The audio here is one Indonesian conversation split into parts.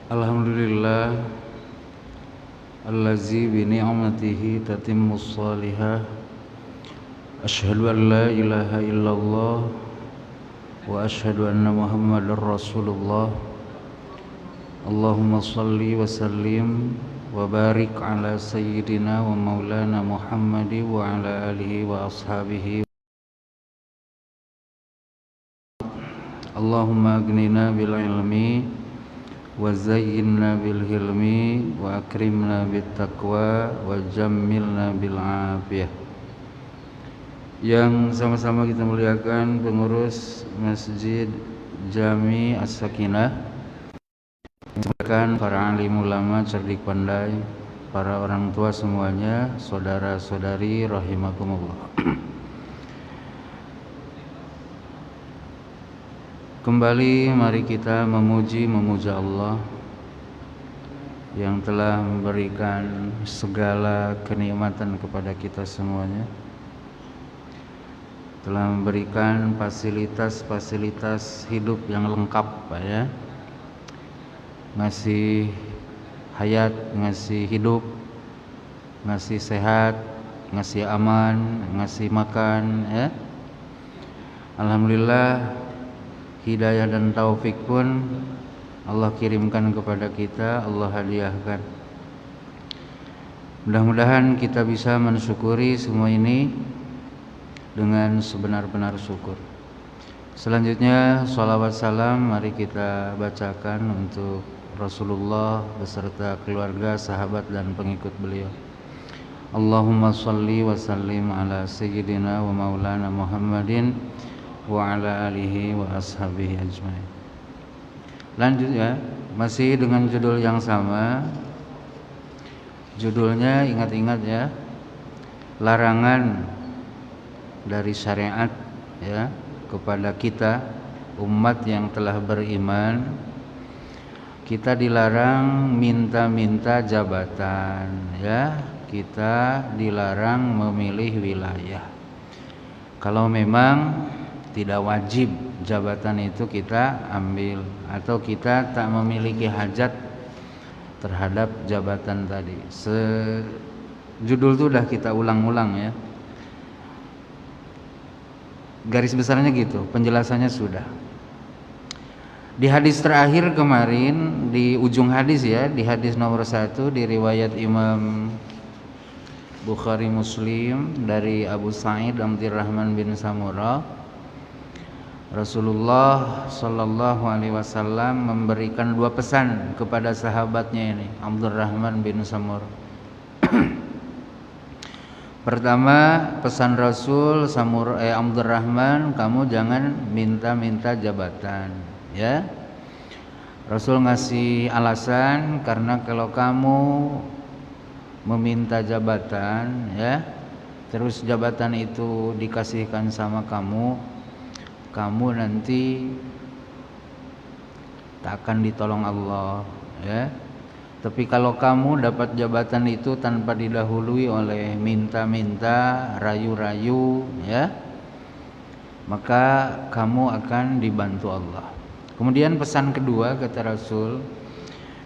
Alhamdulillah allazi bi ni'matihi tatimmus salihah. Asyhadu an la ilaha illallah wa asyhadu anna Muhammadar Rasulullah. Allahumma salli wa sallim wa barik ala sayyidina wa maulana Muhammadi wa ala alihi wa ashabihi. Allahumma aghnina bil ilmi wa zayyinna bil hilmi wa akrimna bit taqwa wa jammilna bil afiyah. Yang sama-sama kita muliakan pengurus Masjid Jami As-Sakinah, para alim ulama cerdik pandai, para orang tua semuanya, saudara-saudari rahimakumullah. Kembali mari kita memuja Allah yang telah memberikan segala kenikmatan kepada kita semuanya, telah memberikan fasilitas-fasilitas hidup yang lengkap, Pak ya. Ngasih hayat, ngasih hidup, ngasih sehat, ngasih aman, ngasih makan ya. Alhamdulillah, hidayah dan taufik pun Allah kirimkan kepada kita, Allah hadiahkan. Mudah-mudahan kita bisa mensyukuri semua ini dengan sebenar-benar syukur. Selanjutnya shalawat salam mari kita bacakan untuk Rasulullah beserta keluarga, sahabat dan pengikut beliau. Allahumma shalli wa sallim ala sayyidina wa maulana Muhammadin wa ala alihi wa ashabihi ajmain. Lanjut ya, masih dengan judul yang sama. Judulnya ingat-ingat ya, larangan dari syariat ya kepada kita umat yang telah beriman. Kita dilarang minta-minta jabatan ya, kita dilarang memilih wilayah. Kalau memang tidak wajib jabatan itu kita ambil, atau kita tak memiliki hajat terhadap jabatan tadi. Judul itu udah kita ulang-ulang ya. Garis besarnya gitu, penjelasannya sudah. Di hadis terakhir kemarin, di ujung hadis ya, di hadis nomor 1 di riwayat Imam Bukhari Muslim dari Abu Sa'id Abdurrahman bin Samurah, Rasulullah Sallallahu Alaihi Wasallam memberikan 2 pesan kepada sahabatnya ini, Abdurrahman bin Samurah. Pertama, pesan Rasul Abdurrahman, kamu jangan minta-minta jabatan ya. Rasul ngasih alasan, karena kalau kamu meminta jabatan ya, terus jabatan itu dikasihkan sama kamu nanti tak akan ditolong Allah ya. Tapi kalau kamu dapat jabatan itu tanpa didahului oleh minta-minta, rayu-rayu ya, maka kamu akan dibantu Allah. Kemudian pesan kedua kata Rasul,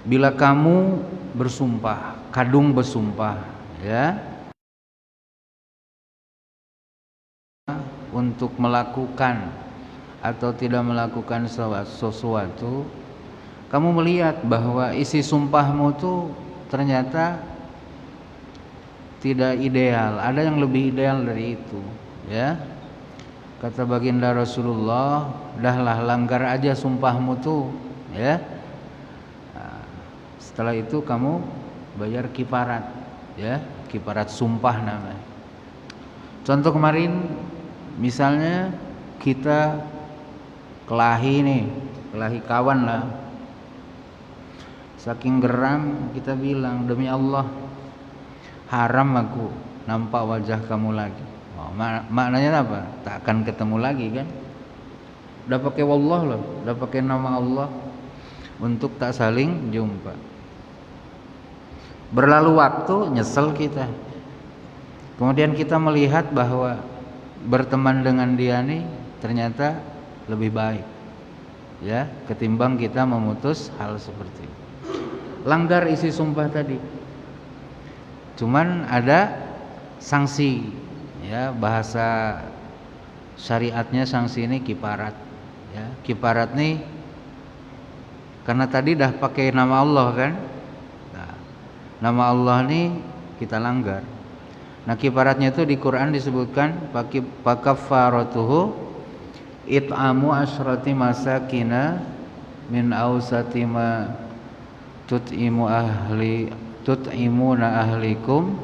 bila kamu bersumpah, kadung bersumpah ya, untuk melakukan atau tidak melakukan sesuatu, kamu melihat bahwa isi sumpahmu tuh ternyata tidak ideal, ada yang lebih ideal dari itu ya. Kata baginda Rasulullah, dahlah langgar aja sumpahmu tuh ya. Nah, setelah itu kamu bayar kifarat ya, kifarat sumpah namanya. Contoh kemarin misalnya kita kelahi kawan lah, saking geram kita bilang, demi Allah haram aku nampak wajah kamu lagi. Maknanya apa? Tak akan ketemu lagi kan. Udah pakai wallah loh, udah pakai nama Allah untuk tak saling jumpa. Berlalu waktu, nyesel kita. Kemudian kita melihat bahwa berteman dengan dia nih ternyata lebih baik ya, ketimbang kita memutus hal seperti itu. langgar isi sumpah tadi. Cuman ada sanksi, ya, bahasa syariatnya sanksi ini kifarat, ya. Kifarat nih karena tadi dah pakai nama Allah kan, nah, nama Allah nih kita langgar. Nah, kifaratnya itu di Quran disebutkan pakaffaratuhu it'amu asyrati masakina min awsati ma tut'imuna ahlikum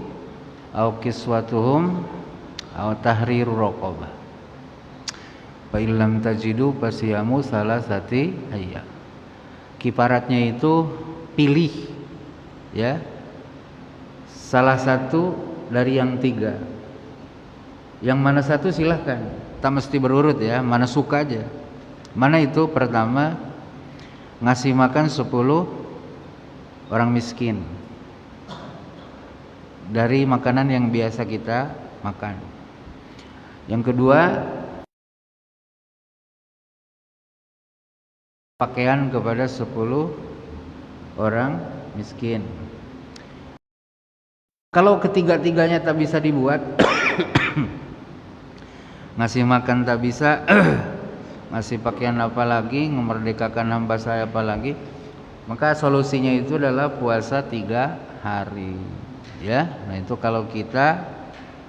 aw kiswatuhum aw tahriru raqabah fa illam tajidu fasiyamu salasati ayyam. Kifaratnya itu pilih, ya, salah satu dari yang 3. Yang mana satu silahkan, tak mesti berurut ya, mana suka aja. Mana itu? Pertama, ngasih makan 10 orang miskin dari makanan yang biasa kita makan. Yang kedua, pakaian kepada 10 orang miskin. Kalau ketiga-tiganya tak bisa dibuat, ngasih makan tak bisa, ngasih pakaian apa lagi, memerdekakan hamba saya apa lagi, maka solusinya itu adalah puasa 3 hari, ya. Nah, itu kalau kita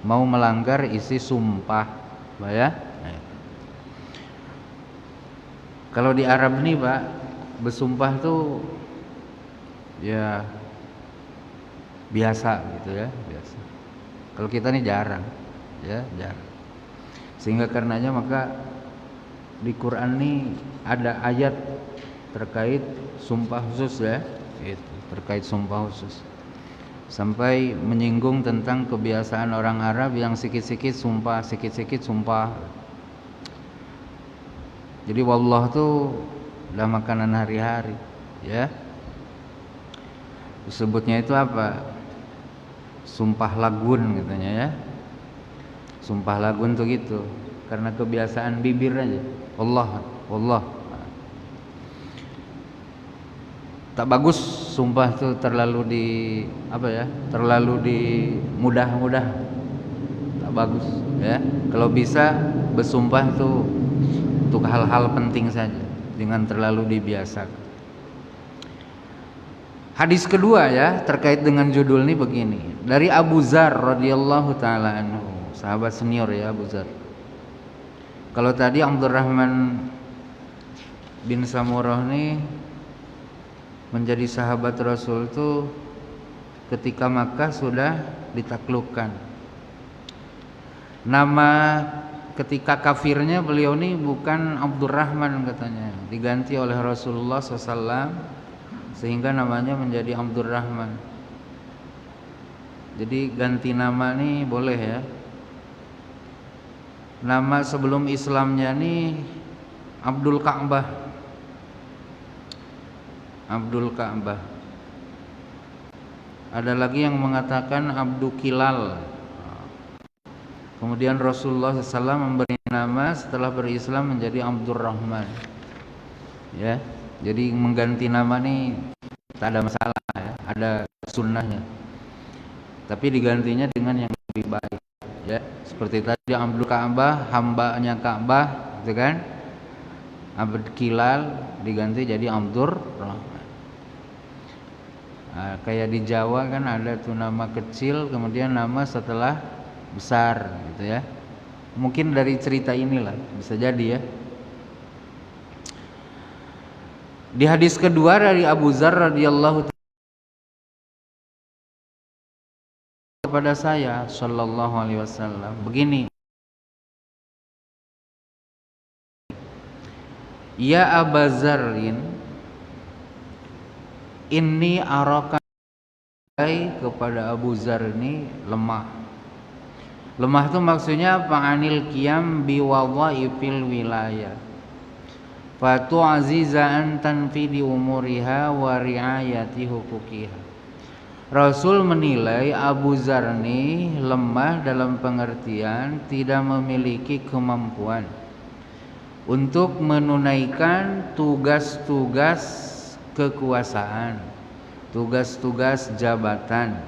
mau melanggar isi sumpah, ya. Nah, kalau di Arab nih Pak, bersumpah tuh ya biasa gitu ya, biasa. Kalau kita nih jarang, ya, jarang. Sehingga karenanya maka di Quran nih ada ayat terkait sumpah khusus, ya, itu terkait sumpah khusus. Sampai menyinggung tentang kebiasaan orang Arab yang sikit-sikit sumpah, sikit-sikit sumpah. Jadi wallah tuh udah makanan hari-hari, ya. Disebutnya itu apa? Sumpah lagun katanya, ya. Sumpah lagun tuh gitu, karena kebiasaan bibir aja. Allah, Allah. Tak bagus sumpah tuh terlalu di apa ya? Terlalu di mudah-mudah. Tak bagus, ya. Kalau bisa bersumpah tuh untuk hal-hal penting saja, jangan terlalu dibiasakan. Hadis kedua, ya, terkait dengan judul ini begini. Dari Abu Dzar radhiyallahu taala anhu, sahabat senior, ya, Abu Dzar. Kalau tadi Abdurrahman bin Samurah ini menjadi sahabat Rasul tuh ketika Makkah sudah ditaklukkan. Nama ketika kafirnya beliau ini bukan Abdurrahman katanya, diganti oleh Rasulullah SAW sehingga namanya menjadi Abdurrahman. Jadi ganti nama nih boleh, ya. Nama sebelum Islamnya nih Abdul Ka'bah. Abdul Ka'bah. Ada lagi yang mengatakan Abdul Kilal. Kemudian Rasulullah SAW memberi nama setelah berislam menjadi Abdurrahman, ya. Jadi mengganti nama nih tak ada masalah, ya. Ada sunnahnya. Tapi digantinya dengan yang lebih baik, ya. Seperti tadi Abdul Ka'bah, hambanya Ka'bah, gitu kan. Abdul Kilal diganti jadi Abdurrahman. Nah, kayak di Jawa kan ada tuh nama kecil kemudian nama setelah besar, gitu ya. Mungkin dari cerita inilah bisa jadi, ya. Di hadis kedua dari Abu Dzar radhiyallahu kepada saya sallallahu alaihi wasallam begini, ya Abu Dzarrin, inni araka, kepada Abu Dzar ini lemah. Lemah itu maksudnya fa'anil qiyam bi wadhaifil wilayah. Fatu aziza an tanfidi umuriha wa riayati hukukiha. Rasul menilai Abu Dzar ini lemah dalam pengertian tidak memiliki kemampuan untuk menunaikan tugas-tugas kekuasaan, tugas-tugas jabatan.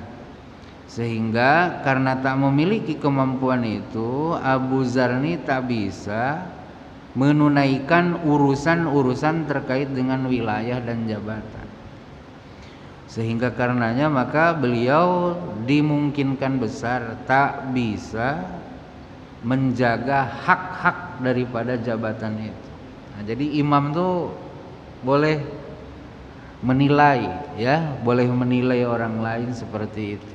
Sehingga karena tak memiliki kemampuan itu, Abu Dzar ini tak bisa menunaikan urusan-urusan terkait dengan wilayah dan jabatan. Sehingga karenanya maka beliau dimungkinkan besar tak bisa menjaga hak-hak daripada jabatan itu. Nah, jadi imam tuh boleh menilai, ya, boleh menilai orang lain seperti itu.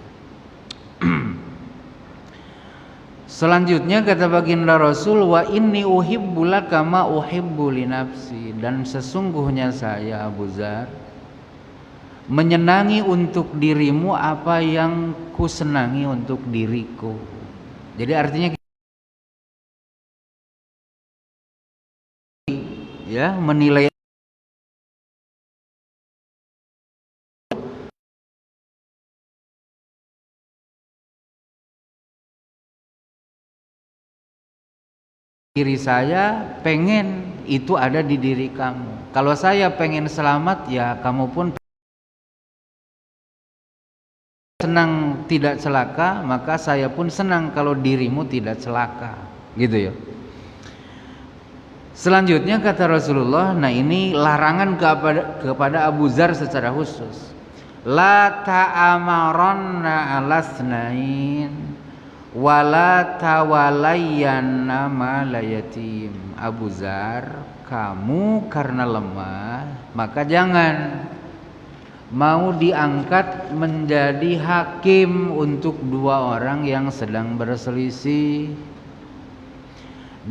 Selanjutnya kata baginda Rasul, wa inni uhibbula kama uhibbu li nafsi, dan sesungguhnya saya Abu Dzar menyenangi untuk dirimu apa yang ku senangi untuk diriku. Jadi artinya ya, menilai diri saya, pengen itu ada di diri kamu. Kalau saya pengen selamat, ya kamu pun senang tidak celaka, maka saya pun senang kalau dirimu tidak celaka, gitu ya. Selanjutnya kata Rasulullah, nah ini larangan kepada Abu Dzar secara khusus. La ta'amaranna alasnain wala tawalayyanna mala yatim. Abu Dzar, kamu karena lemah maka jangan mau diangkat menjadi hakim untuk dua orang yang sedang berselisih,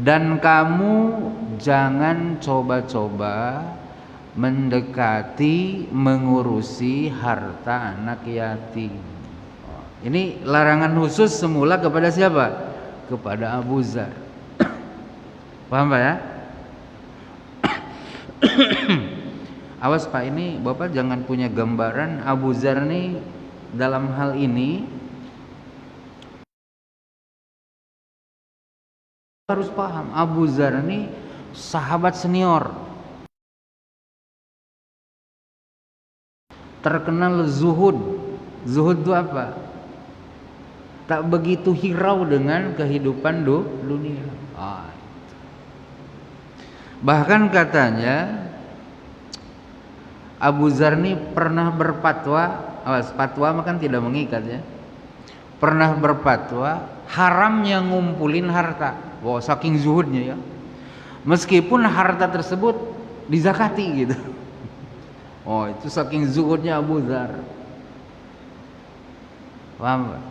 dan kamu jangan coba-coba mendekati mengurusi harta anak yatim. Ini larangan khusus semula kepada siapa? Kepada Abu Dzar. Paham Pak ya? Awas Pak, ini Bapak jangan punya gambaran Abu Dzar nih dalam hal ini harus paham. Abu Dzar nih sahabat senior, terkenal zuhud. Zuhud itu apa? Tak begitu hirau dengan kehidupan dunia. Bahkan katanya Abu Dzar ini pernah berfatwa, fatwa makan tidak mengikat ya. Pernah berfatwa haramnya ngumpulin harta. Wow, saking zuhudnya ya. Meskipun harta tersebut dizakati gitu. Oh, itu saking zuhudnya Abu Dzar. Paham Pak?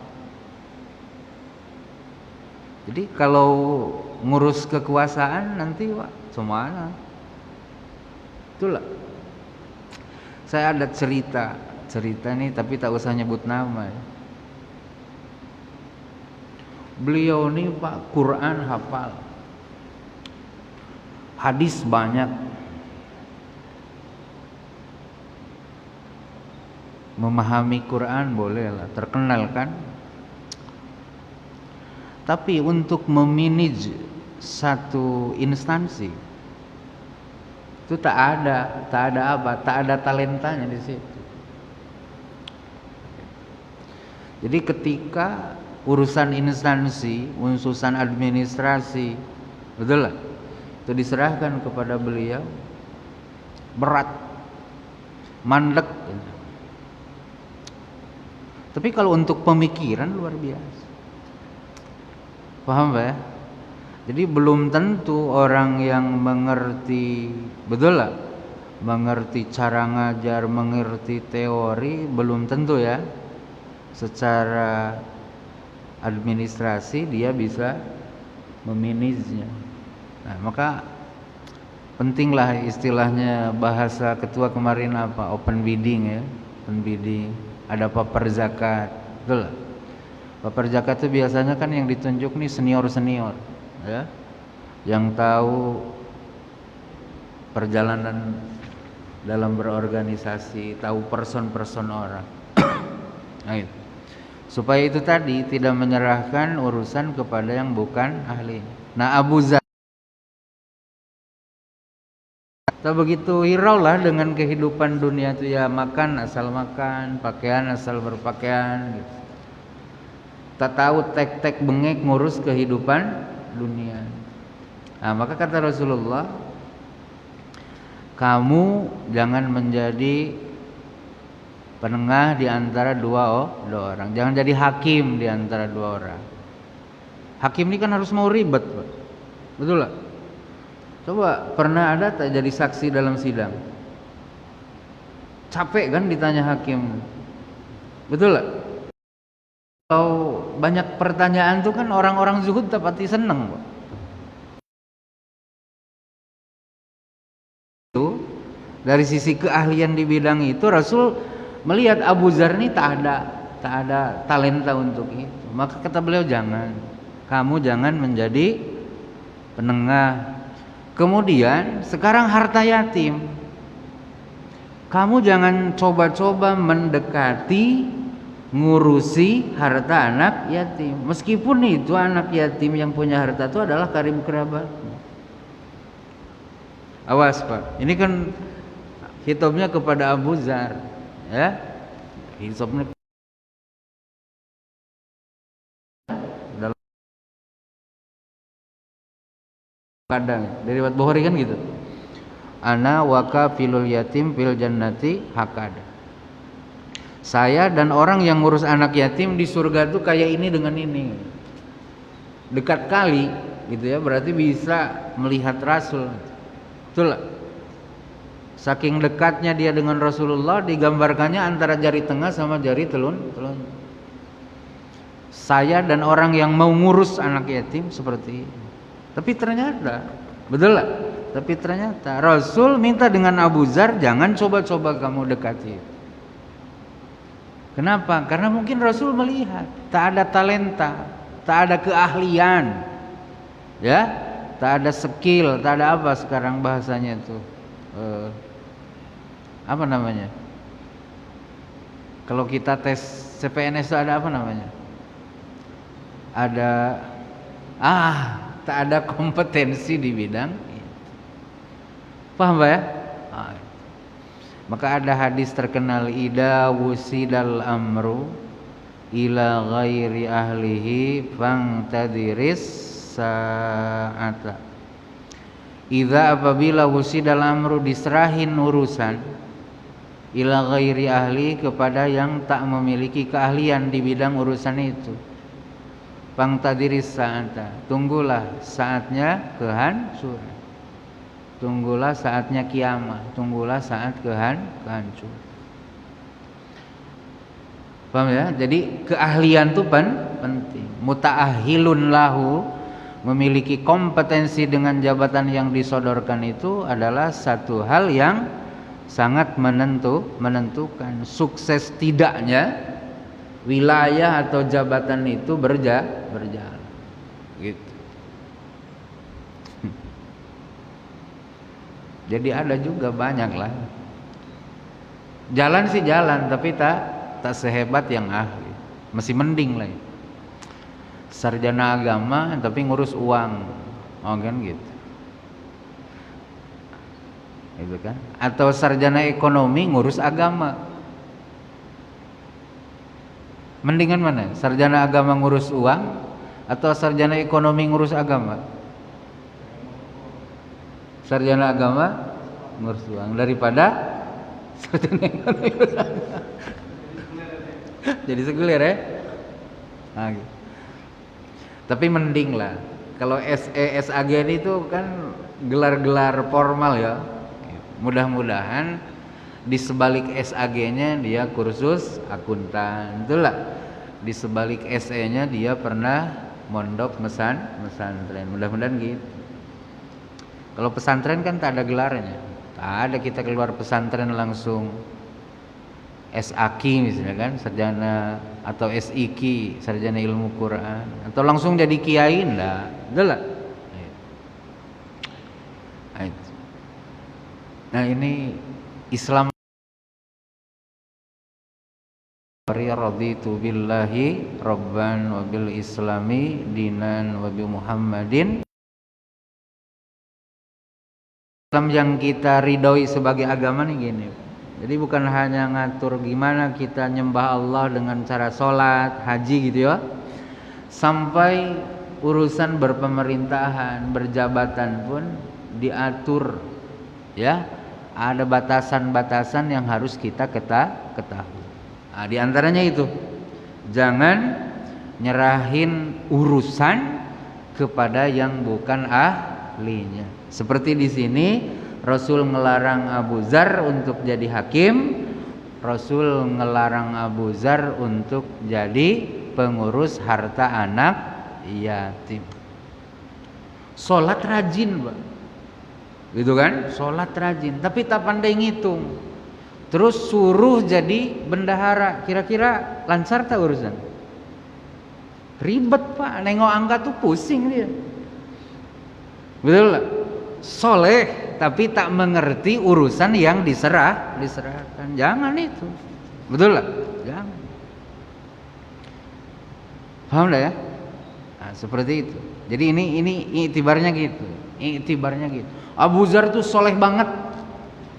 Jadi kalau ngurus kekuasaan nanti Pak, semuanya. Itulah. Saya ada cerita nih tapi tak usah nyebut nama ya. Beliau nih Pak, Quran hafal, hadis banyak, memahami Quran boleh lah, terkenal kan. Tapi untuk memanage satu instansi itu tak ada talentanya di situ. Jadi ketika urusan instansi, urusan administrasi, betul lah, itu diserahkan kepada beliau, berat, mandek. Tapi kalau untuk pemikiran luar biasa. Paham Pak ya? Jadi belum tentu orang yang mengerti, betul lah, mengerti cara ngajar, mengerti teori, belum tentu ya secara administrasi dia bisa memanagenya. Nah, maka pentinglah istilahnya bahasa ketua kemarin apa? Open bidding ya, open bidding. Ada paper zakat, betul lah. Paper zakat itu biasanya kan yang ditunjuk nih senior-senior ya, yang tahu perjalanan dalam berorganisasi, tahu person-person orang. Nah, itu. Supaya itu tadi tidak menyerahkan urusan kepada yang bukan ahli. Nah, Abu Dzar Tak begitu hirau lah dengan kehidupan dunia itu, ya makan asal makan, pakaian asal berpakaian gitu. Tak tahu tek-tek bengek ngurus kehidupan dunia. Nah, maka kata Rasulullah, kamu jangan menjadi penengah di antara dua orang. Jangan jadi hakim di antara dua orang. Hakim ini kan harus mau ribet, Pak. Betul lah. Coba pernah ada tak jadi saksi dalam sidang? Capek kan ditanya hakim. Betul lah. Kalau banyak pertanyaan tuh kan orang-orang zuhud tak pasti seneng, Pak. Itu dari sisi keahlian di bidang itu Rasul melihat Abu Dzar ini tak ada talenta untuk itu. Maka kata beliau, kamu jangan menjadi penengah. Kemudian sekarang harta yatim, kamu jangan coba-coba mendekati, ngurusi harta anak yatim, meskipun itu anak yatim yang punya harta itu adalah karib kerabat. Awas, Pak, ini kan hitopnya kepada Abu Dzar, ya, hitopnya kadang dari riwayat Bukhari kan gitu. Ana waka filul yatim fil jannati hakada. Saya dan orang yang ngurus anak yatim di surga tuh kayak ini dengan ini. Dekat kali gitu ya, berarti bisa melihat Rasul. Betul. Saking dekatnya dia dengan Rasulullah, digambarkannya antara jari tengah sama jari telun. Saya dan orang yang mau ngurus anak yatim seperti ini. Tapi ternyata, betul lah. Tapi ternyata Rasul minta dengan Abu Dzar, jangan coba-coba kamu dekati. Kenapa? Karena mungkin Rasul melihat tak ada talenta, tak ada keahlian, ya, tak ada skill, tak ada apa sekarang bahasanya itu, apa namanya? Kalau kita tes CPNS itu ada apa namanya? Tak ada kompetensi di bidang itu. Paham Pak ya? Maka ada hadis terkenal, idza wusidal amru ila ghairi ahlihi fangtadiris sa'ata. Idza apabila wusidal amru, diserahin urusan, ila ghairi ahli, kepada yang tak memiliki keahlian di bidang urusan itu, fangtadiris sa'ata, tunggulah saatnya kehancuran. Tunggulah saatnya kiamat, tunggulah saat kehancuran. Paham ya? Jadi keahlian itu penting. Muta'ahilun lahu, memiliki kompetensi dengan jabatan yang disodorkan itu adalah satu hal yang sangat menentukan sukses tidaknya wilayah atau jabatan itu berjalan. Gitu. Jadi ada juga banyak lah. Jalan sih jalan, tapi tak sehebat yang ahli. Masih mending lah. Sarjana agama tapi ngurus uang, kan gitu. Itu kan? Atau sarjana ekonomi ngurus agama. Mendingan mana? Sarjana agama ngurus uang atau sarjana ekonomi ngurus agama? Sarjana agama ngurus uang daripada sarjana ekonomi ngurus agama. Jadi sekuler ya. Nah, gitu. Tapi mending lah. Kalau SE SAG itu kan gelar-gelar formal ya. Mudah-mudahan di sebalik SAG-nya dia kursus akuntan, itulah. Di sebalik SE-nya dia pernah mondok pesantren. Mudah-mudahan gitu. Kalau pesantren kan tak ada gelarnya. Tak ada kita keluar pesantren langsung SAQ misalnya kan, sarjana, atau SIQ, sarjana ilmu Quran, atau langsung jadi kiai, enggak. Itulah. Nah, ini Islam. Raditu billahi rabban wa bil islami dinan wa bi Muhammadin Islam yang kita ridhoi sebagai agama nih gini. Jadi bukan hanya ngatur gimana kita nyembah Allah dengan cara sholat, haji gitu ya, sampai urusan berpemerintahan, berjabatan pun diatur ya. Ada batasan-batasan yang harus kita ketahui. Nah, di antaranya itu, jangan nyerahin urusan kepada yang bukan ahlinya. Seperti di sini Rasul ngelarang Abu Dzar untuk jadi hakim, Rasul ngelarang Abu Dzar untuk jadi pengurus harta anak yatim. Sholat rajin, Pak. Gitu kan? Sholat rajin, tapi tak pandai ngitung. Terus suruh jadi bendahara, kira-kira lancar tak urusan? Ribet, Pak. Nengok angka tuh pusing dia. Betul lah. Soleh tapi tak mengerti urusan yang diserahkan. Jangan itu. Betul lah. Jangan. Paham dah ya? Nah, seperti itu. Jadi ini iktibarnya gitu. Iktibarnya gitu. Abu Dzar tuh soleh banget.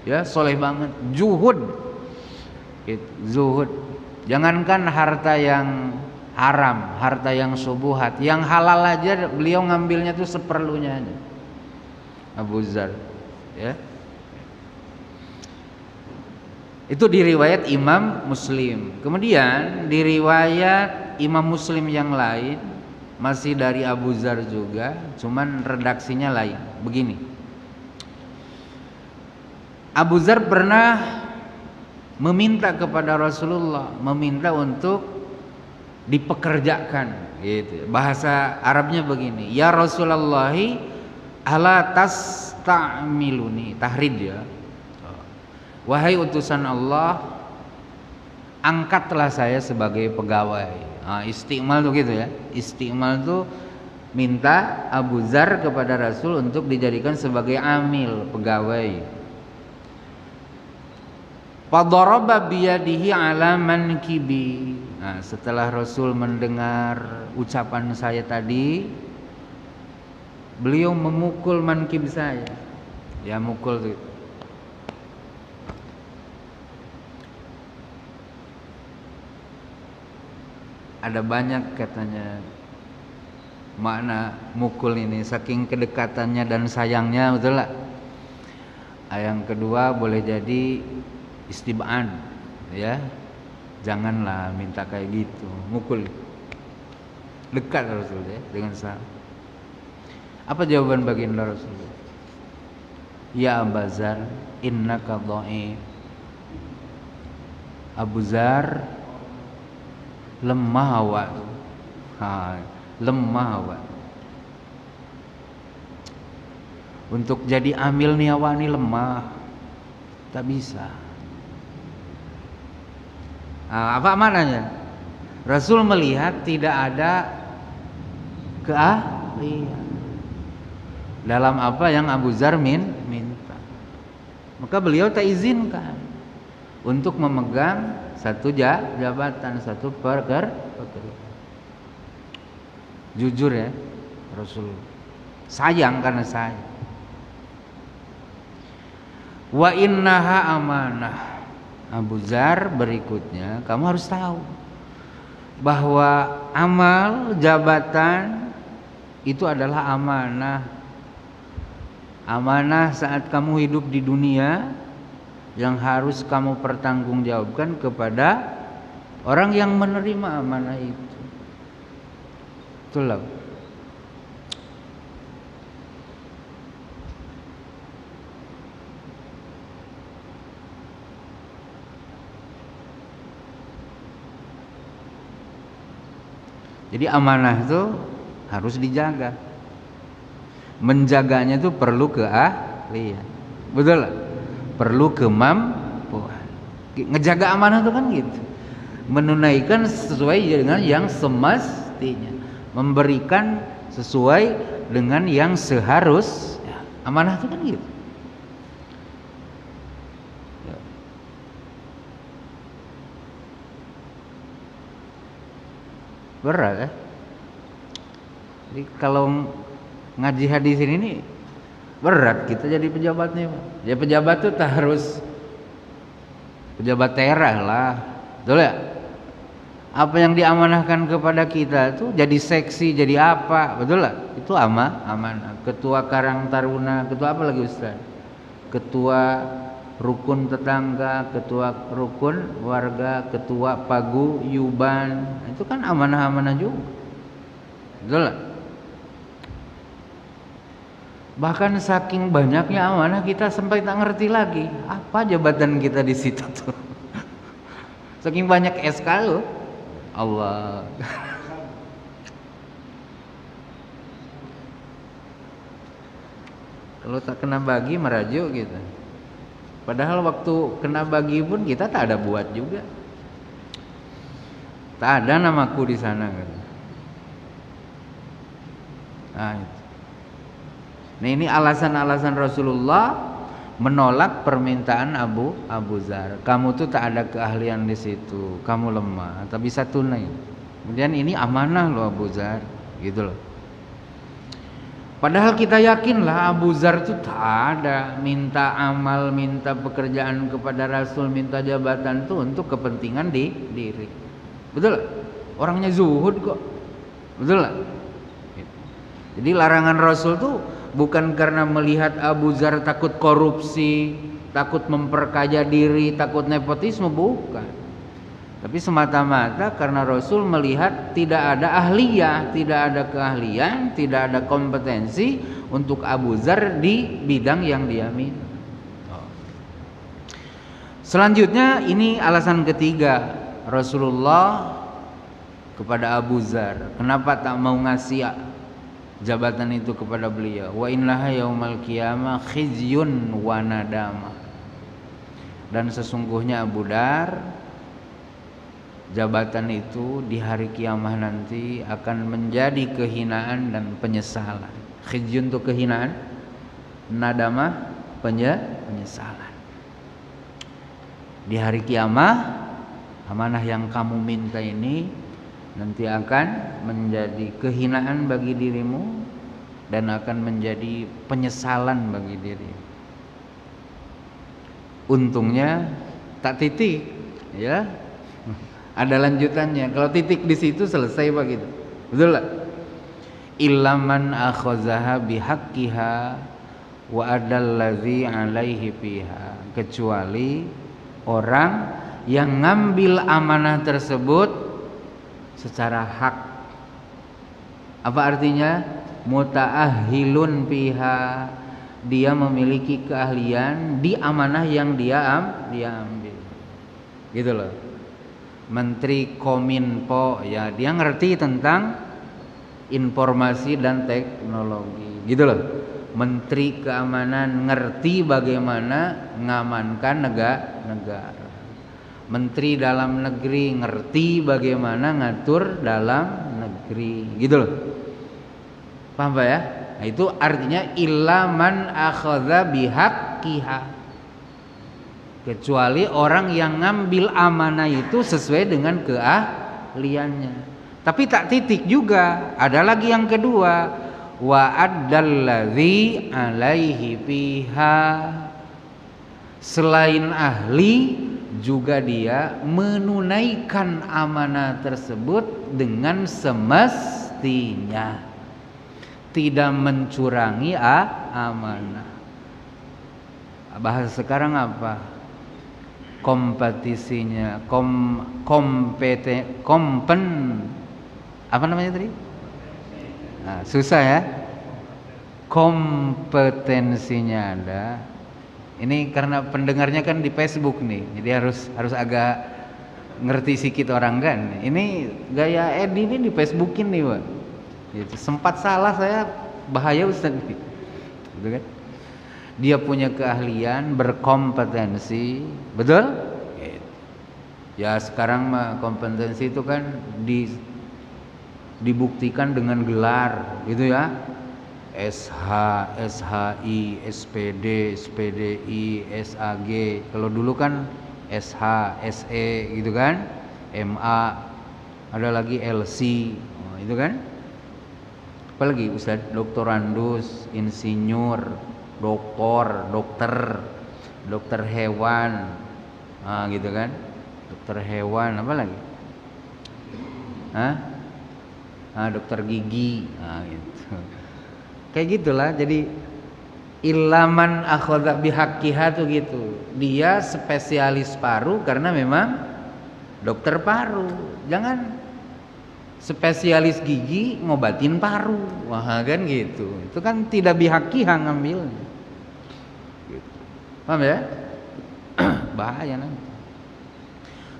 Ya, soleh banget. Zuhud. Gitu. Zuhud. Jangankan harta yang haram, harta yang subuhat, yang halal aja beliau ngambilnya tuh seperlunya aja. Abu Dzar, ya. Itu di riwayat Imam Muslim. Kemudian di riwayat Imam Muslim yang lain masih dari Abu Dzar juga, cuman redaksinya lain. Begini. Abu Dzar pernah meminta kepada Rasulullah, meminta untuk dipekerjakan, gitu. Bahasa Arabnya begini, ya Rasulullah, ala tasta'miluni, tahrid ya. Wahai utusan Allah, angkatlah saya sebagai pegawai. Istiqmal tuh gitu ya. Istiqmal tuh minta Abu Dzar kepada Rasul untuk dijadikan sebagai amil, pegawai. Fadaraba biyadihi ala mankibi. Nah, setelah Rasul mendengar ucapan saya tadi, beliau memukul mankib saya. Ya, mukul tuh. Ada banyak katanya makna mukul ini, saking kedekatannya dan sayangnya, betul lah. Yang kedua boleh jadi istibaan, ya. Janganlah minta kayak gitu, mukul. Dekat Rasul ya dengan saya. Apa jawaban baginda Rasulullah? Ya Abu Dzar, innaka dhaif. Abu Dzar, lemah awak. Lemah awak. Untuk jadi amil nih awak nih lemah. Tak bisa. Apa maknanya? Rasul melihat tidak ada keahlian dalam apa yang Abu Dzar minta. Maka beliau tak izinkan untuk memegang satu jabatan, satu pekerjaan. Jujur ya, Rasul sayang karena sayang. Wa innaha amanah. Abu Dzar, berikutnya kamu harus tahu bahwa amal jabatan itu adalah amanah. Amanah saat kamu hidup di dunia yang harus kamu pertanggungjawabkan kepada orang yang menerima amanah itu. Itulah. Jadi amanah itu harus dijaga. Menjaganya itu perlu keahlian. Betul lah? Perlu kemampuan. Ngejaga amanah itu kan gitu. Menunaikan sesuai dengan yang semestinya. Memberikan sesuai dengan yang seharusnya. Amanah itu kan gitu. Berat ya. Jadi kalau ngaji hadis ini Berat kita jadi pejabatnya, Pak. Ya pejabat tuh tak harus pejabat daerah lah, betul ya? Apa yang diamanahkan kepada kita tuh jadi seksi, jadi apa, betul lah? Itu amanah. Ketua Karang Taruna, ketua apa lagi Ustaz? Ketua rukun tetangga, ketua rukun warga, ketua pagu yuban, itu kan amanah-amanah juga, betul lah? Bahkan saking banyaknya amanah kita sampai tak ngerti lagi apa jabatan kita di situ tuh. Saking banyak SK loh. Allah. Kalau tak kena bagi merajuk gitu. Padahal waktu kena bagi pun kita tak ada buat juga. Tak ada namaku di sana kan. Nah, itu. Nah, ini alasan-alasan Rasulullah menolak permintaan Abu Dzar. Kamu tuh tak ada keahlian di situ, kamu lemah, tak bisa tunai. Kemudian ini amanah loh Abu Dzar, gitu loh. Padahal kita yakinlah Abu Dzar tuh tak ada minta amal, minta pekerjaan kepada Rasul, minta jabatan tuh untuk kepentingan diri. Betul lah? Orangnya zuhud kok. Betul lah? Jadi larangan Rasul tuh bukan karena melihat Abu Dzar takut korupsi, takut memperkaya diri, takut nepotisme, bukan. Tapi semata-mata karena Rasul melihat tidak ada ahliyah, tidak ada keahlian, tidak ada kompetensi untuk Abu Dzar di bidang yang dia minta. Selanjutnya ini alasan ketiga Rasulullah kepada Abu Dzar. Kenapa tak mau ngasih jabatan itu kepada beliau? Wa innaha yaumal qiyamah khizyun wa nadama. Dan sesungguhnya Abu Dzar, jabatan itu di hari kiamah nanti akan menjadi kehinaan dan penyesalan. Khizyun itu kehinaan, nadama penyesalan. Di hari kiamah amanah yang kamu minta ini nanti akan menjadi kehinaan bagi dirimu dan akan menjadi penyesalan bagi dirimu. Untungnya tak titik, ya. Ada lanjutannya. Kalau titik di situ selesai Pak gitu. Betul lah. Illaman akhazaha bihaqqiha wa adallazi alaihi fiha. Kecuali orang yang ngambil amanah tersebut secara hak. Apa artinya? Muta'ahhilun piha, dia memiliki keahlian di amanah yang dia ambil. Gitu loh. Menteri Kominfo, ya dia ngerti tentang informasi dan teknologi. Gitu loh. Menteri Keamanan ngerti bagaimana mengamankan negara. Menteri Dalam Negeri ngerti bagaimana ngatur dalam negeri, gitu loh. Paham Pak ya? Nah, itu artinya illa man akhadha bihaqqiha. Kecuali orang yang ngambil amanah itu sesuai dengan keahliannya. Tapi tak titik juga, ada lagi yang kedua, wa addallazi alaihi fiha. Selain ahli juga dia menunaikan amanah tersebut dengan semestinya, tidak mencurangi amanah. Bahasa sekarang apa? Kompetisinya, apa namanya tadi? Nah, susah ya. Kompetensinya ada. Ini karena pendengarnya kan di Facebook nih, jadi harus agak ngerti sedikit orang kan. Ini gaya Edi ini di Facebookin nih Pak. Gitu. Sempat salah saya, bahaya Ustaz. Gitu kan? Dia punya keahlian, berkompetensi, betul? Ya sekarang mah kompetensi itu kan dibuktikan dengan gelar, gitu ya. SH, SHI, SPD, SPDI, SAG. Kalau dulu kan SH, SE gitu kan, MA, ada lagi LC, itu kan. Apalagi Ustaz, doktorandus, insinyur, dokter hewan, gitu kan, dokter hewan, apa lagi, dokter gigi, gitu. Kayak gitulah. Jadi ilaman akhadha bihaqqiha tuh gitu. Dia spesialis paru karena memang dokter paru. Jangan spesialis gigi ngobatin paru. Wah, kan gitu. Itu kan tidak bihaqqiha ngambilnya. Gitu. Paham ya? Bahaya nanti.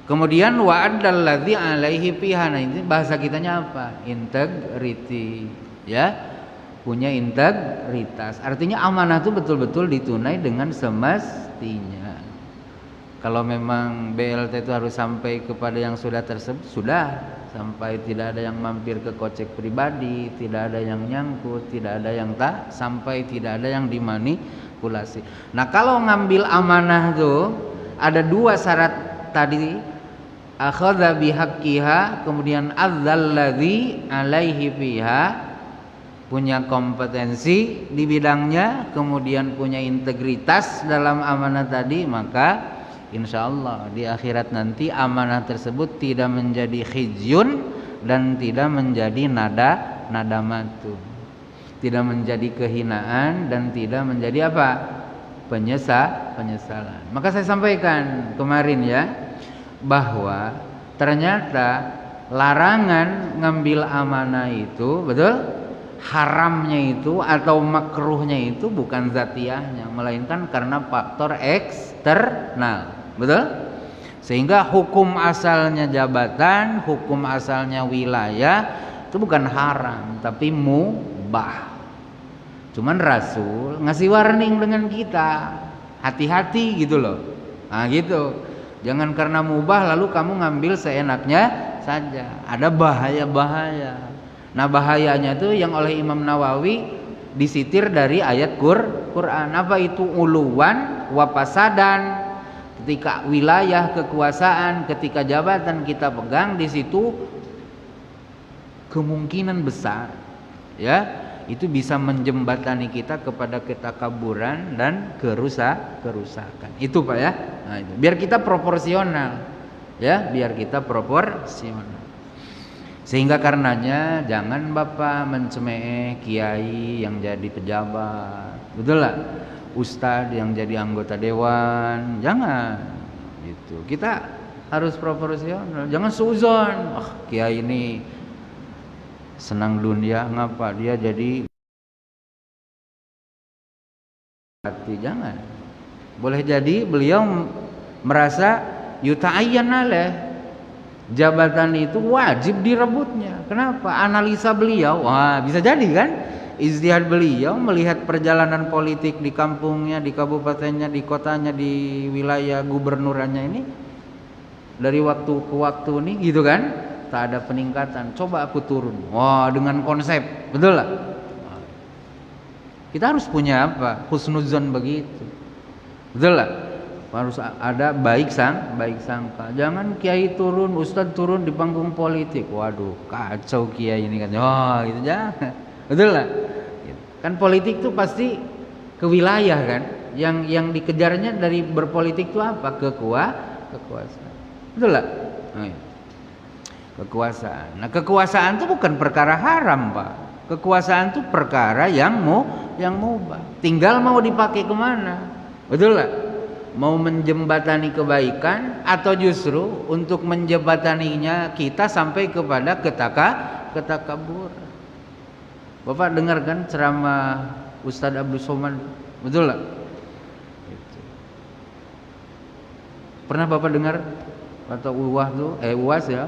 Kemudian wa'adalladzi alaihi fiha. Nah, ini bahasa kitanya apa? Integrity, ya. Punya integritas. Artinya amanah itu betul-betul ditunai dengan semestinya. Kalau memang BLT itu harus sampai kepada yang sudah tersebut, sudah sampai, tidak ada yang mampir ke kocek pribadi, tidak ada yang nyangkut, tidak ada yang tak sampai, tidak ada yang dimanipulasi. Nah, kalau ngambil amanah tuh ada dua syarat tadi, akhadha bihaqqiha, kemudian adzalladzi alaihi fiha, punya kompetensi di bidangnya, kemudian punya integritas dalam amanah tadi, maka insya Allah di akhirat nanti amanah tersebut tidak menjadi khizyun dan tidak menjadi nada matu, tidak menjadi kehinaan dan tidak menjadi apa? Penyesalan. Maka saya sampaikan kemarin ya, bahwa ternyata larangan ngambil amanah itu, betul? Haramnya itu atau makruhnya itu bukan zatiahnya, melainkan karena faktor eksternal, betul? Sehingga hukum asalnya jabatan, hukum asalnya wilayah itu bukan haram tapi mubah. Cuman Rasul ngasih warning dengan kita, hati-hati gitu loh. Nah gitu, jangan karena mubah lalu kamu ngambil seenaknya saja, ada bahaya-bahaya. Nah, bahayanya itu yang oleh Imam Nawawi disitir dari ayat Quran. Apa itu? Uluwan wa fasadan. Ketika wilayah kekuasaan, ketika jabatan kita pegang, di situ kemungkinan besar ya itu bisa menjembatani kita kepada ketakaburan dan kerusakan. Itu Pak ya. Nah, itu. Biar kita proporsional. Ya, biar kita proporsional. Sehingga karenanya jangan Bapak mencemeh kiai yang jadi pejabat, betul lah, ustadz yang jadi anggota dewan, jangan. Gitu. Kita harus proporsional, jangan suzon. Kiai ini senang dunia, ngapa dia jadi hati? Jangan. Boleh jadi beliau merasa yuta'ayyan alaih, jabatan itu wajib direbutnya. Kenapa? Analisa beliau, bisa jadi kan, ijtihad beliau melihat perjalanan politik di kampungnya, di kabupatennya, di kotanya, di wilayah gubernurannya ini dari waktu ke waktu nih gitu kan, tak ada peningkatan, coba aku turun. Dengan konsep, betul lah. Kita harus punya apa? Husnuzon begitu, betul lah. Harus ada baik sangka. Jangan kiai turun, ustadz turun di panggung politik. Waduh, kacau kiai ini kan. Gitu jangan. Betul lah. Kan politik tuh pasti ke wilayah kan. Yang dikejarnya dari berpolitik itu apa? Kekuasaan. Betul lah. Kekuasaan. Nah, kekuasaan itu bukan perkara haram, Pak. Kekuasaan itu perkara yang mubah. Tinggal mau dipakai kemana. Betul lah. Mau menjembatani kebaikan atau justru untuk menjembataninya kita sampai kepada ketakabur. Bapak dengarkan ceramah Ustadz Abdul Somad, betul lah? Pernah Bapak dengar kata Uwas ya?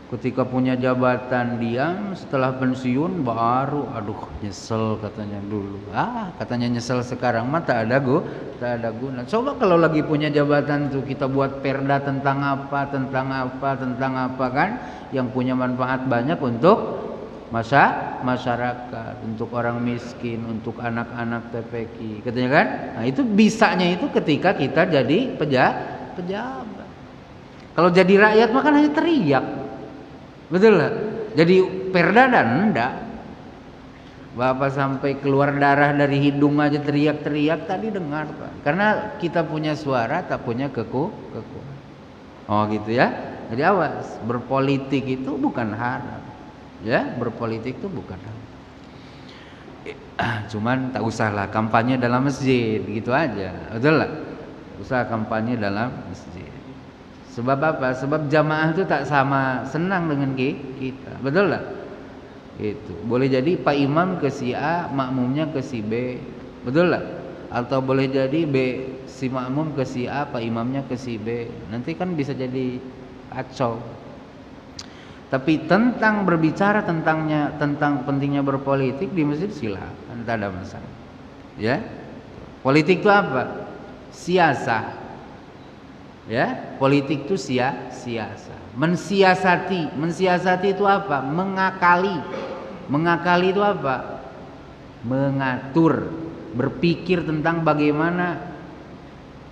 Ketika punya jabatan diam, setelah pensiun baru nyesel katanya dulu. Katanya nyesel sekarang mah tak ada guna. Coba kalau lagi punya jabatan tuh kita buat perda tentang apa kan, yang punya manfaat banyak untuk masyarakat, untuk orang miskin, untuk anak-anak TPQ, katanya kan. Nah, itu bisanya itu ketika kita jadi pejabat. Kalau jadi rakyat mah kan hanya teriak. Betul lah. Jadi perda dan enggak. Bapak sampai keluar darah dari hidung aja teriak-teriak tadi dengar Pak. Karena kita punya suara tak punya kekuatan. Oh gitu ya. Jadi awas, berpolitik itu bukan haram. Ya, berpolitik itu bukan haram. Cuman tak usahlah kampanye dalam masjid gitu aja. Betul lah. Usaha kampanye dalam masjid. Sebab apa? Sebab jamaah itu tak sama senang dengan kita. Betul lah. Itu boleh jadi Pak Imam ke si A, makmumnya ke si B, betul lah? Atau boleh jadi si makmum ke si A, Pak Imamnya ke si B. Nanti kan bisa jadi kacau. Tapi tentang berbicara tentang pentingnya berpolitik di masjid silakan, tidak ada masalah. Ya, politik itu apa? Siasah. Ya, politik itu siasah. Mensiasati itu apa? Mengakali itu apa? Mengatur, berpikir tentang bagaimana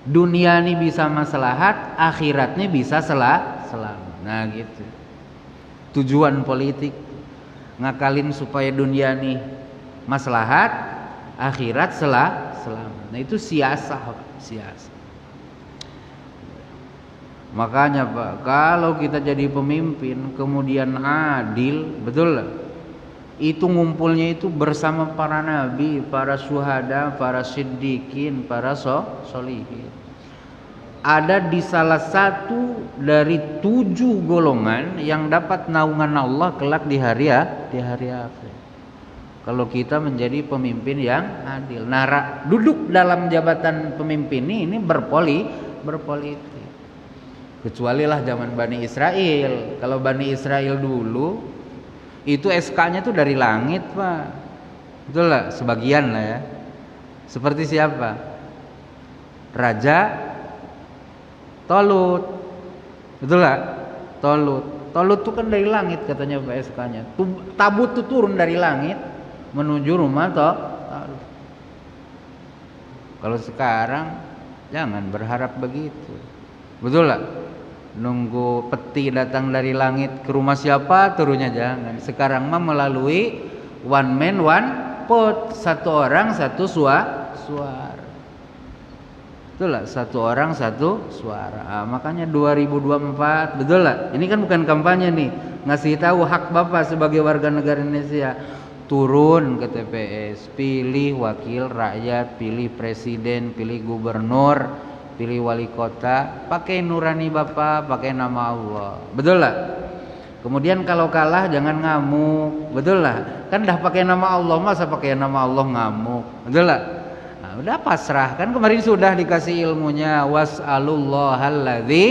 dunia ini bisa maslahat, akhiratnya bisa selamat. Nah gitu. Tujuan politik ngakalin supaya dunia ini maslahat, akhirat selamat. Nah itu siasah. Makanya Pak, kalau kita jadi pemimpin kemudian adil, betul lah. Itu ngumpulnya itu bersama para nabi, para syuhada, para siddiqin, para sholihin. Ada di salah satu dari 7 golongan yang dapat naungan Allah kelak di hari akhir. Kalau kita menjadi pemimpin yang adil. Nah, duduk dalam jabatan pemimpin ini berpolitik. Kecuali lah zaman Bani Israel. Kalau Bani Israel dulu itu SK-nya tuh dari langit Pak. Betul lah, sebagian lah ya. Seperti siapa? Raja Tolut. Betul lah, Tolut tuh kan dari langit katanya Pak SK-nya. Tabut tuh turun dari langit menuju rumah Tolut. Kalau sekarang jangan berharap begitu. Betul lah. Nunggu peti datang dari langit ke rumah siapa turunnya jangan. Sekarang mah melalui one man one vote, satu orang satu suara. Betul lah, satu orang satu suara. Makanya 2024 betul lah. Ini kan bukan kampanye nih, ngasih tahu hak Bapak sebagai warga negara Indonesia. Turun ke TPS, pilih wakil rakyat, pilih presiden, pilih gubernur, pilih wali kota, pakai nurani Bapak, pakai nama Allah. Betul lah. Kemudian kalau kalah jangan ngamuk. Betul lah. Kan dah pakai nama Allah, masa pakai nama Allah ngamuk. Betul lah. Nah, udah pasrah. Kan kemarin sudah dikasih ilmunya, was'alullahalladzi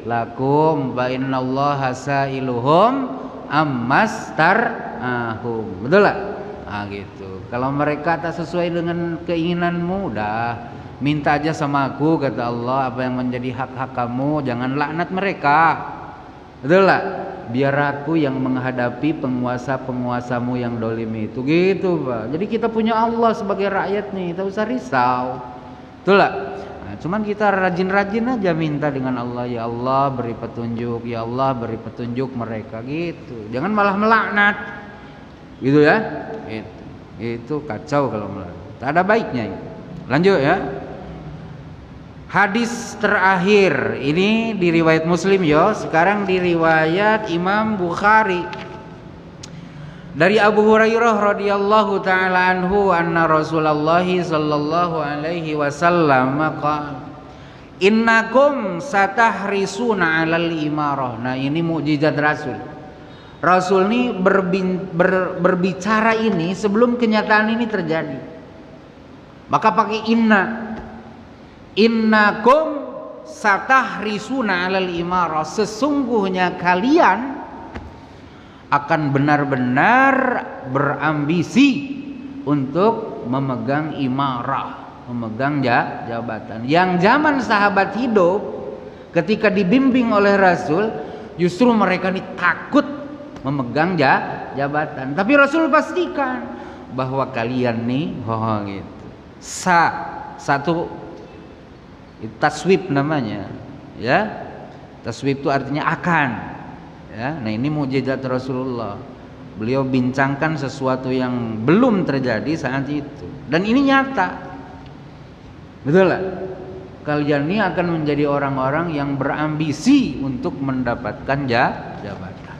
lakum fa innallaha sa'iluhum ammastarahum. Betul lah. Nah gitu. Kalau mereka tak sesuai dengan keinginanmu, udah minta aja sama aku, kata Allah, apa yang menjadi hak-hak kamu, jangan laknat mereka. Betul lah. Biar aku yang menghadapi penguasa-penguasamu yang dolim itu. Gitu Pak. Jadi kita punya Allah sebagai rakyat nih, tak usah risau. Betul lah. Nah, cuman kita rajin-rajin aja minta dengan Allah, ya Allah beri petunjuk, ya Allah beri petunjuk mereka gitu. Jangan malah melaknat. Gitu ya. Itu kacau kalau melaknat. Tak ada baiknya itu. Lanjut ya. Hadis terakhir ini di riwayat Muslim ya. Sekarang di riwayat Imam Bukhari. Dari Abu Hurairah radhiyallahu taala anhu anna Rasulullah sallallahu alaihi wasallam qala innakum satahrisuna 'alal imarah. Nah, ini mukjizat Rasul. Rasul ini berbicara ini sebelum kenyataan ini terjadi. Maka pakai innakum satahrisuna 'alal imarah. Sesungguhnya kalian akan benar-benar berambisi untuk memegang imarah, memegang jabatan. Yang zaman sahabat hidup ketika dibimbing oleh Rasul, justru mereka ini takut memegang jabatan. Tapi Rasul pastikan bahwa kalian nih gitu. Satu taswib namanya, ya. Taswib itu artinya akan, ya. Nah, ini mukjizat Rasulullah. Beliau bincangkan sesuatu yang belum terjadi saat itu, dan ini nyata. Betul lah. Kalian ini akan menjadi orang-orang yang berambisi untuk mendapatkan jabatan.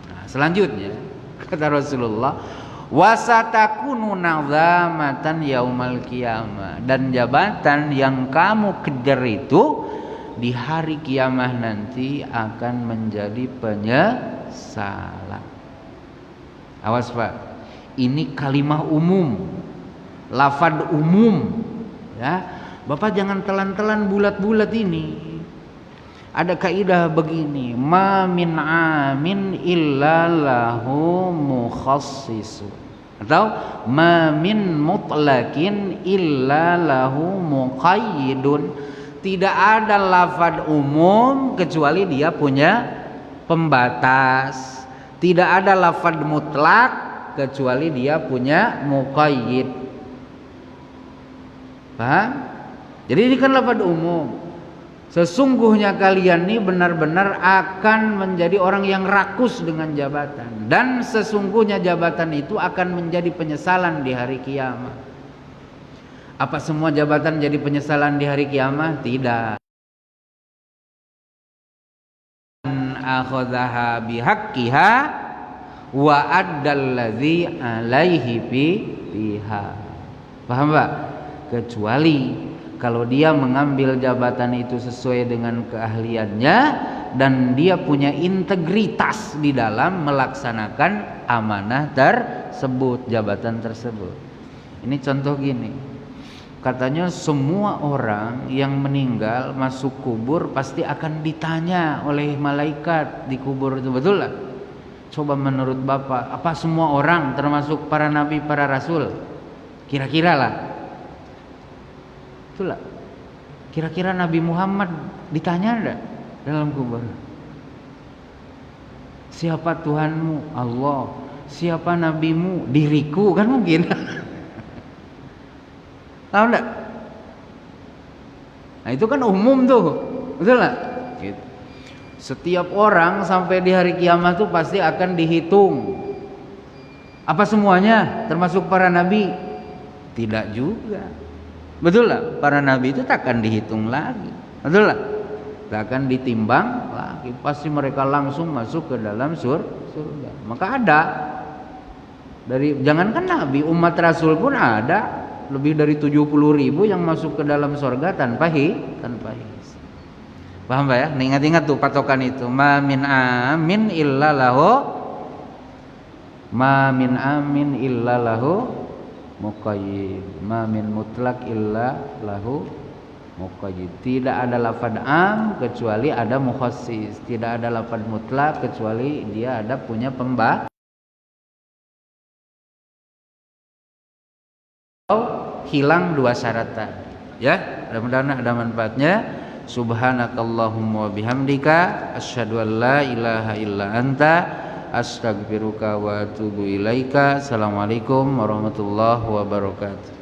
Nah, selanjutnya kata Rasulullah, wasatakunu nazamatan yaumal qiyamah, dan jabatan yang kamu kejar itu di hari kiamah nanti akan menjadi penyesalan. Awas Pak, ini kalimah umum, lafaz umum ya. Bapak jangan telan-telan bulat-bulat ini. Ada kaidah begini, ma min amin illa lahu mukhassisu, atau ma min mutlaqin illa lahu muqayyidun. Tidak ada lafaz umum kecuali dia punya pembatas. Tidak ada lafaz mutlak kecuali dia punya muqayyid. Paham? Jadi ini kan lafaz umum. Sesungguhnya kalian ini benar-benar akan menjadi orang yang rakus dengan jabatan, dan sesungguhnya jabatan itu akan menjadi penyesalan di hari kiamat. Apa semua jabatan jadi penyesalan di hari kiamat? Tidak. Akhadhaha bihaqqiha wa addalladzi alaihi fiha. Paham Pak? Kecuali kalau dia mengambil jabatan itu sesuai dengan keahliannya dan dia punya integritas di dalam melaksanakan amanah tersebut, jabatan tersebut. Ini contoh gini, katanya semua orang yang meninggal masuk kubur pasti akan ditanya oleh malaikat di kubur itu, betul lah? Coba menurut Bapak, apa semua orang termasuk para nabi, para rasul? Kira-kira lah. Itulah. Kira-kira Nabi Muhammad ditanya enggak dalam kubur? Siapa Tuhanmu? Allah. Siapa nabimu? Diriku, kan mungkin. Tahu enggak? Nah, itu kan umum tuh. Betul enggak? Gitu. Setiap orang sampai di hari kiamat tuh pasti akan dihitung. Apa semuanya? Termasuk para nabi? Tidak juga. Betul lah, para nabi itu takkan dihitung lagi. Betul lah, takkan ditimbang lagi. Pasti mereka langsung masuk ke dalam surga. Maka ada dari, jangankan nabi, umat rasul pun ada lebih dari 70.000 yang masuk ke dalam surga tanpa hisab. Paham Pak ya? Ingat-ingat tuh patokan itu. Ma min amin illa lahu muqayyid, ma min mutlak illa lahu muqayyid. Tidak ada lafaz am kecuali ada mukhassis, tidak ada lafaz mutlak kecuali dia ada punya pembatas. Hilang dua syaratan ya. Mudah-mudahan ada manfaatnya. Subhanakallahumma wa bihamdika asyhadu an la ilaha illa anta astaghfiruka wa atubu ilaika. Assalamualaikum warahmatullahi wabarakatuh.